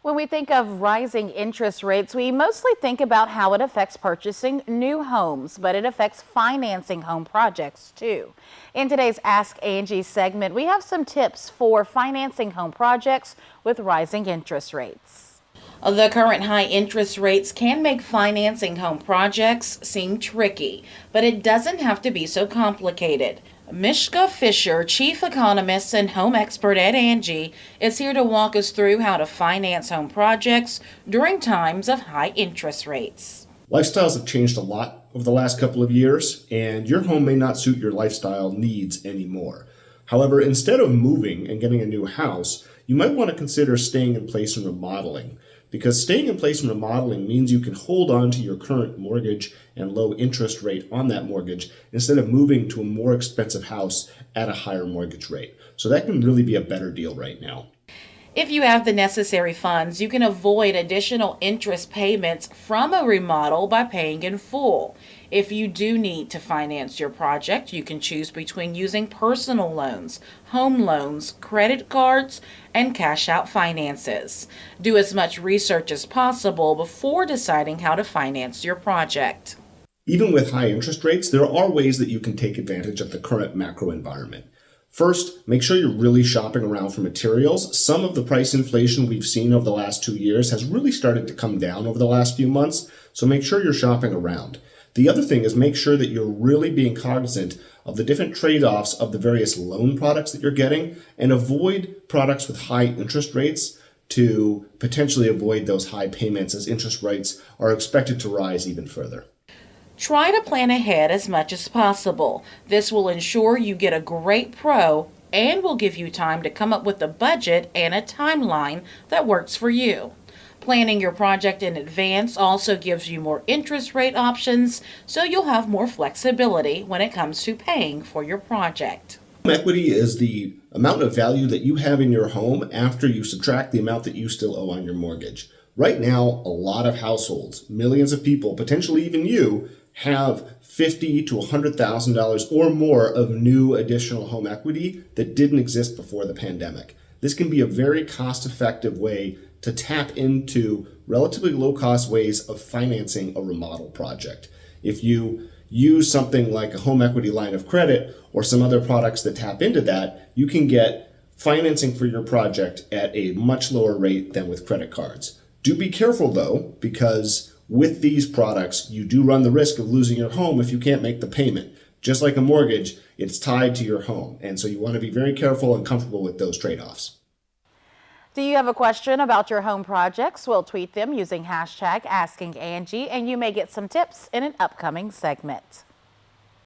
When we think of rising interest rates, we mostly think about how it affects purchasing new homes, but it affects financing home projects too. In today's Ask Angie segment, we have some tips for financing home projects with rising interest rates. The current high interest rates can make financing home projects seem tricky, but it doesn't have to be so complicated. Mishka Fisher, chief economist and home expert at Angi, is here to walk us through how to finance home projects during times of high interest rates. Lifestyles have changed a lot over the last couple of years, and your home may not suit your lifestyle needs anymore. However, instead of moving and getting a new house, you might want to consider staying in place and remodeling. Because staying in place and remodeling means you can hold on to your current mortgage and low interest rate on that mortgage instead of moving to a more expensive house at a higher mortgage rate. So that can really be a better deal right now. If you have the necessary funds, you can avoid additional interest payments from a remodel by paying in full. If you do need to finance your project, you can choose between using personal loans, home loans, credit cards, and cash out finances. Do as much research as possible before deciding how to finance your project. Even with high interest rates, there are ways that you can take advantage of the current macro environment. First, make sure you're really shopping around for materials. Some of the price inflation we've seen over the last 2 years has really started to come down over the last few months, so make sure you're shopping around. The other thing is make sure that you're really being cognizant of the different trade-offs of the various loan products that you're getting and avoid products with high interest rates to potentially avoid those high payments as interest rates are expected to rise even further. Try to plan ahead as much as possible. This will ensure you get a great pro and will give you time to come up with a budget and a timeline that works for you. Planning your project in advance also gives you more interest rate options, so you'll have more flexibility when it comes to paying for your project. Home equity is the amount of value that you have in your home after you subtract the amount that you still owe on your mortgage. Right now, a lot of households, millions of people, potentially even you, have $50,000 to $100,000 or more of new additional home equity that didn't exist before the pandemic. This can be a very cost-effective way to tap into relatively low-cost ways of financing a remodel project. If you use something like a home equity line of credit or some other products that tap into that, you can get financing for your project at a much lower rate than with credit cards. Do be careful though, because with these products, you do run the risk of losing your home if you can't make the payment. Just like a mortgage, it's tied to your home. And so you want to be very careful and comfortable with those trade-offs. Do you have a question about your home projects? We'll tweet them using hashtag AskingAngie, and you may get some tips in an upcoming segment.